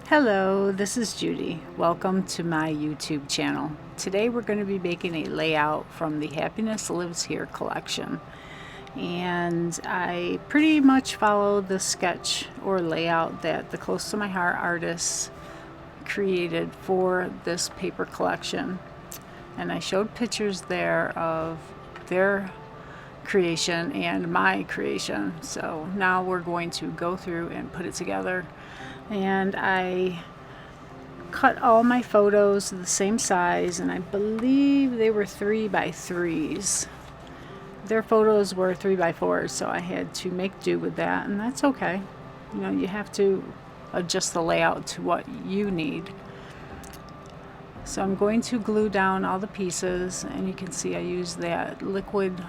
Hello, this is Judy. Welcome to my YouTube channel. Today we're going to be making a layout from the Happiness Lives Here collection. And I pretty much follow the sketch or layout that the Close to My Heart artists created for this paper collection. And I showed pictures there of their creation and my creation. So now we're going to go through and put it together. And I cut all my photos the same size, and I believe they were 3x3s. Their photos were 3x4s, so I had to make do with that, and that's okay. You know, you have to adjust the layout to what you need. So I'm going to glue down all the pieces, and you can see I use that liquid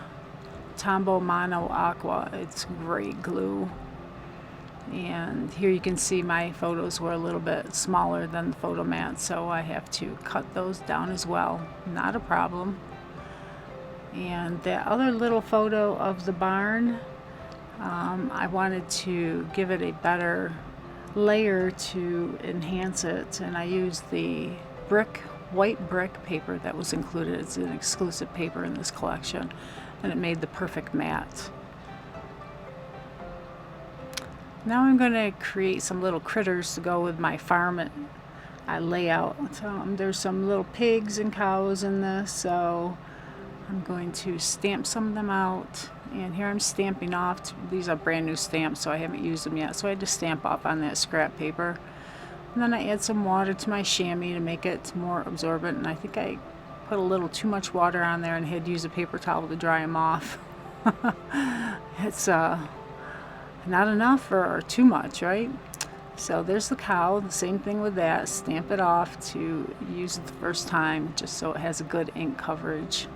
Tombow Mono Aqua. It's great glue. And here you can see my photos were a little bit smaller than the photo mat, so I have to cut those down as well. Not a problem. And that other little photo of the barn, I wanted to give it a better layer to enhance it, and I used the white brick paper that was included. It's an exclusive paper in this collection, and it made the perfect mat. Now I'm going to create some little critters to go with my farm layout. There's some little pigs and cows in this, so I'm going to stamp some of them out. And here I'm stamping off. These are brand new stamps, so I haven't used them yet. So I had to stamp off on that scrap paper. And then I add some water to my chamois to make it more absorbent. And I think I put a little too much water on there and had to use a paper towel to dry them off. It's not enough or too much, right? So there's the cow. The same thing with that. Stamp it off to use it the first time, just so it has a good ink coverage.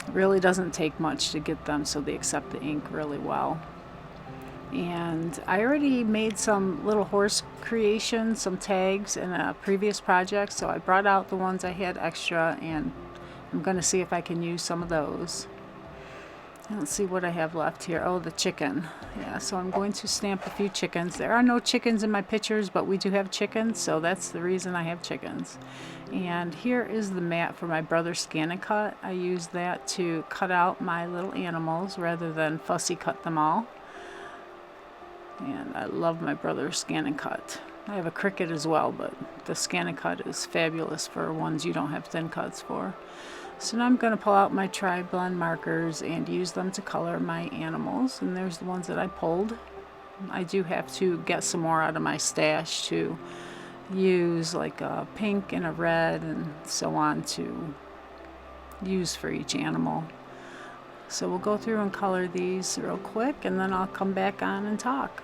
It really doesn't take much to get them so they accept the ink really well. And I already made some little horse creations, some tags in a previous project, so I brought out the ones I had extra, and I'm going to see if I can use some of those. Let's see what I have left here. Oh, the chicken. Yeah, so I'm going to stamp a few chickens. There are no chickens in my pictures, but we do have chickens, so that's the reason I have chickens. And here is the mat for my brother's Scan and Cut. I use that to cut out my little animals rather than fussy cut them all. And I love my brother's Scan and Cut. I have a Cricut as well, but the Scan and Cut is fabulous for ones you don't have thin cuts for. So now I'm going to pull out my tri-blend markers and use them to color my animals. And there's the ones that I pulled. I do have to get some more out of my stash to use, like a pink and a red and so on, to use for each animal. So we'll go through and color these real quick, and then I'll come back on and talk.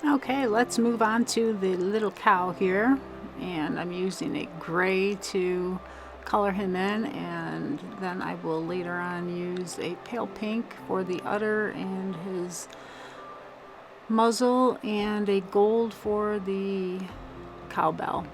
Okay, let's move on to the little cow here, and I'm using a gray to color him in, and then I will later on use a pale pink for the udder and his muzzle, and a gold for the cowbell.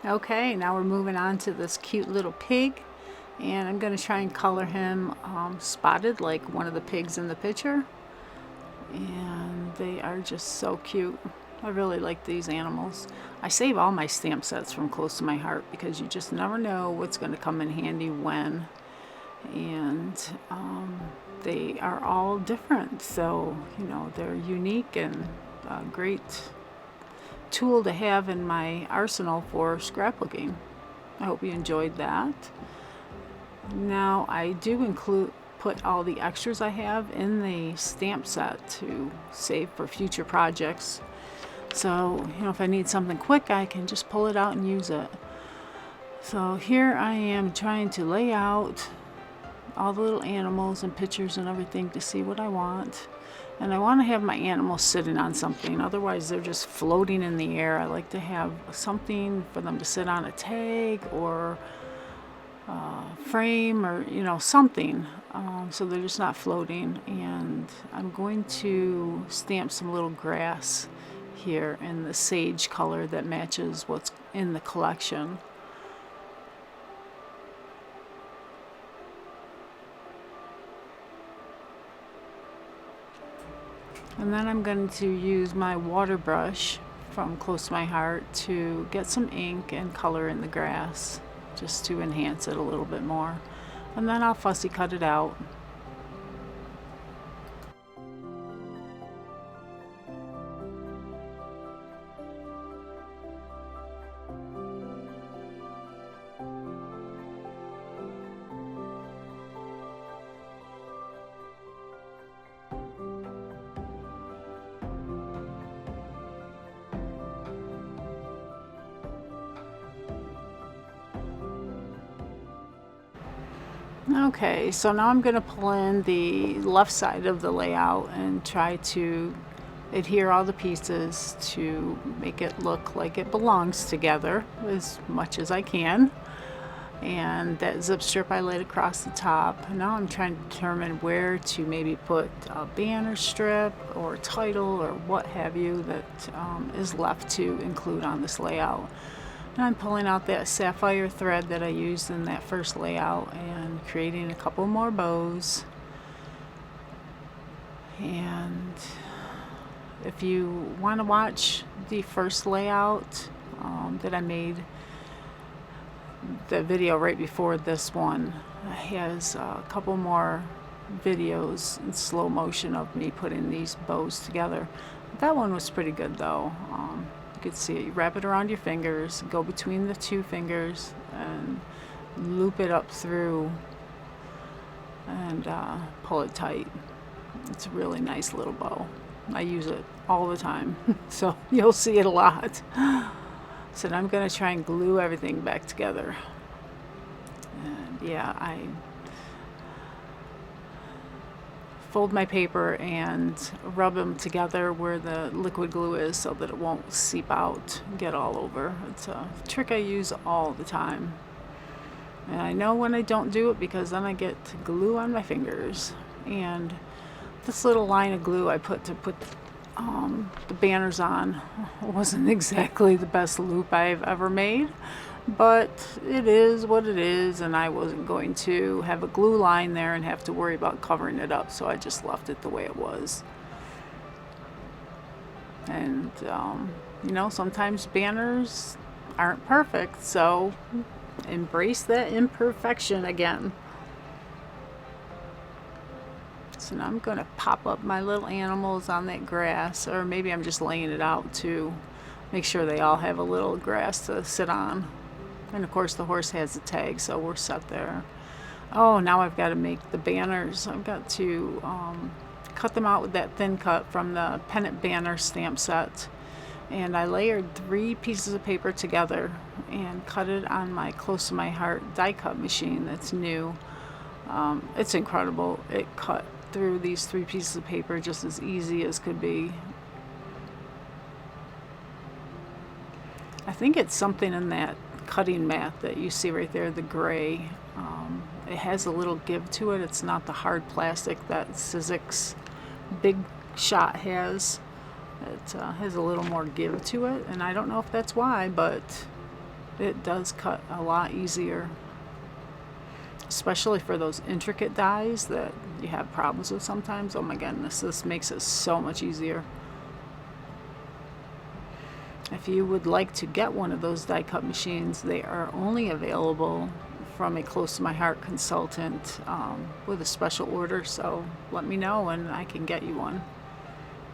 Okay, now we're moving on to this cute little pig, and I'm going to try and color him spotted like one of the pigs in the picture. And they are just so cute. I really like these animals. I save all my stamp sets from close to my heart because you just never know what's going to come in handy when. And they are all different, so you know, they're unique and a great tool to have in my arsenal for scrapbooking. I hope you enjoyed that. Now I do put all the extras I have in the stamp set to save for future projects. So, you know, if I need something quick, I can just pull it out and use it. So here I am trying to lay out all the little animals and pictures and everything to see what I want. And I want to have my animals sitting on something, otherwise they're just floating in the air. I like to have something for them to sit on, a tag or frame, or you know, something, so they're just not floating. And I'm going to stamp some little grass here in the sage color that matches what's in the collection. And then I'm going to use my water brush from close to my heart to get some ink and color in the grass, just to enhance it a little bit more. And then I'll fussy cut it out. Okay, so now I'm going to pull in the left side of the layout and try to adhere all the pieces to make it look like it belongs together as much as I can. And that zip strip I laid across the top. Now I'm trying to determine where to maybe put a banner strip or a title or what have you that is left to include on this layout. And I'm pulling out that sapphire thread that I used in that first layout and creating a couple more bows. And if you want to watch the first layout that I made, the video right before this one has a couple more videos in slow motion of me putting these bows together. That one was pretty good though. You could see it. You wrap it around your fingers, go between the two fingers, and loop it up through and pull it tight. It's a really nice little bow. I use it all the time, so you'll see it a lot. So now I'm going to try and glue everything back together. And yeah, I fold my paper and rub them together where the liquid glue is so that it won't seep out and get all over. It's a trick I use all the time. And I know when I don't do it because then I get glue on my fingers. And this little line of glue I put to put the banners on wasn't exactly the best loop I've ever made, but it is what it is, and I wasn't going to have a glue line there and have to worry about covering it up, so I just left it the way it was. And you know, sometimes banners aren't perfect, so embrace that imperfection again. So now I'm going to pop up my little animals on that grass, or maybe I'm just laying it out to make sure they all have a little grass to sit on. And of course the horse has a tag, so we're set there. Oh, now I've got to make the banners. I've got to cut them out with that thin cut from the pennant banner stamp set. And I layered 3 pieces of paper together and cut it on my close to my heart die cut machine that's new. It's incredible. It cut through these 3 pieces of paper just as easy as could be. I think it's something in that cutting mat that you see right there, the gray. It has a little give to it. It's not the hard plastic that Sizzix Big Shot has. It has a little more give to it, and I don't know if that's why, but It does cut a lot easier, especially for those intricate dies that you have problems with sometimes. Oh my goodness, this makes it so much easier. If you would like to get one of those die cut machines, they are only available from a close to my heart consultant with a special order, so let me know and I can get you one.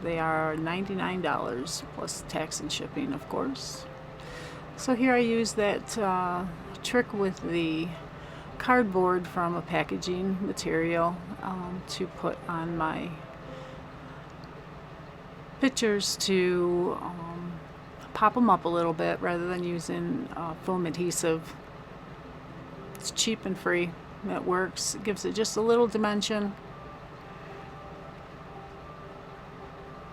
They are $99 plus tax and shipping, of course. So here I use that trick with the cardboard from a packaging material to put on my pictures to pop them up a little bit rather than using foam adhesive. It's cheap and free. It works. It gives it just a little dimension,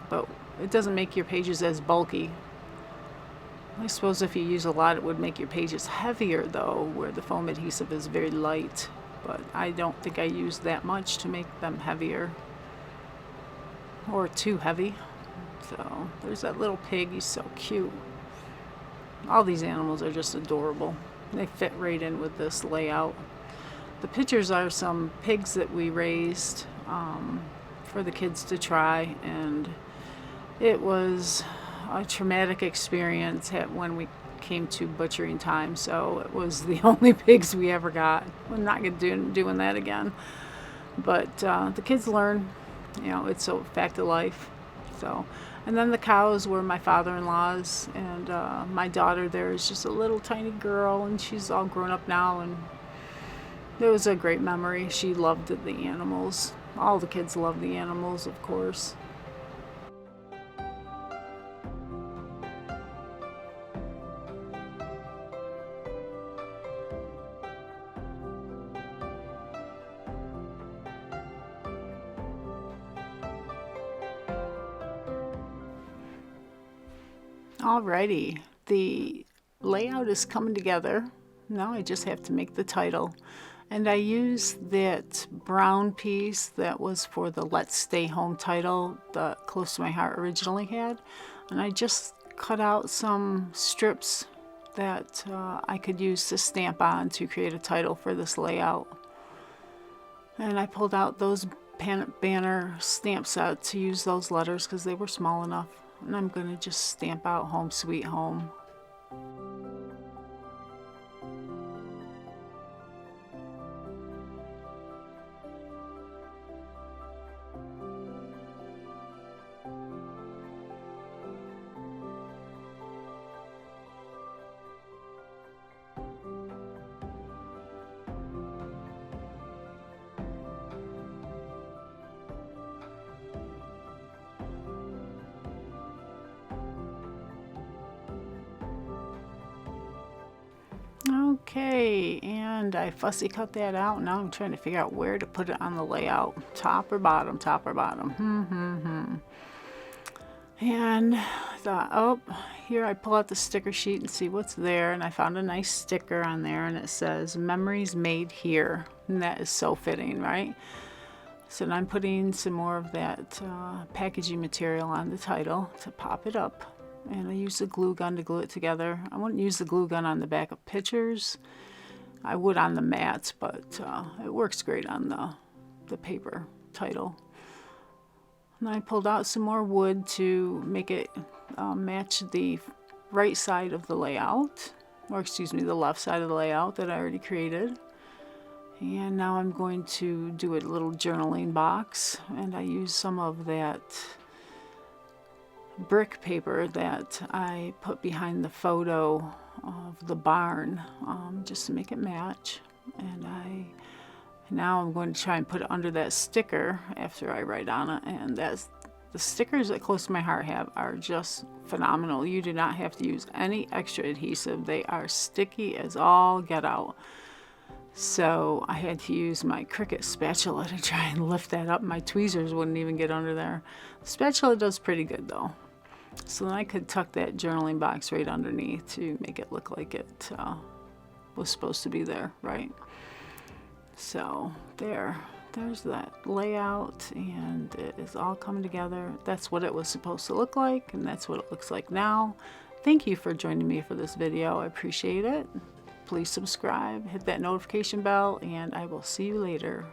but it doesn't make your pages as bulky. I suppose if you use a lot, it would make your pages heavier though, where the foam adhesive is very light, but I don't think I use that much to make them heavier or too heavy. So there's that little pig. He's so cute. All these animals are just adorable. They fit right in with this layout. The pictures are some pigs that we raised for the kids to try, and it was a traumatic experience when we came to butchering time, so it was the only pigs we ever got. We're not going to do doing that again. But the kids learn, it's a fact of life. So, and then the cows were my father-in-law's, and my daughter there is just a little tiny girl, and she's all grown up now, and it was a great memory. She loved the animals. All the kids love the animals, of course. Alrighty, the layout is coming together. Now I just have to make the title. And I used that brown piece that was for the Let's Stay Home title that Close to My Heart originally had. And I just cut out some strips that I could use to stamp on to create a title for this layout. And I pulled out those banner stamp set to use those letters because they were small enough. And I'm going to just stamp out Home Sweet Home. Okay, and I fussy cut that out. Now I'm trying to figure out where to put it on the layout. Top or bottom, top or bottom. And I thought, oh, here I pull out the sticker sheet and see what's there. And I found a nice sticker on there, and it says, Memories Made Here. And that is so fitting, right? So now I'm putting some more of that packaging material on the title to pop it up. And I use the glue gun to glue it together. I wouldn't use the glue gun on the back of pictures. I would on the mats, but it works great on the paper title. And I pulled out some more wood to make it match the right side of the layout, or excuse me, the left side of the layout that I already created. And now I'm going to do a little journaling box, and I use some of that brick paper that I put behind the photo of the barn just to make it match. And now I'm going to try and put it under that sticker after I write on it. And the stickers that Close to My Heart have are just phenomenal. You do not have to use any extra adhesive. They are sticky as all get out. So I had to use my Cricut spatula to try and lift that up. My tweezers wouldn't even get under there. The spatula does pretty good though. So then I could tuck that journaling box right underneath to make it look like it was supposed to be there, right? So there's that layout, and it is all coming together. That's what it was supposed to look like, and that's what it looks like now. Thank you for joining me for this video. I appreciate it. Please subscribe, hit that notification bell, and I will see you later.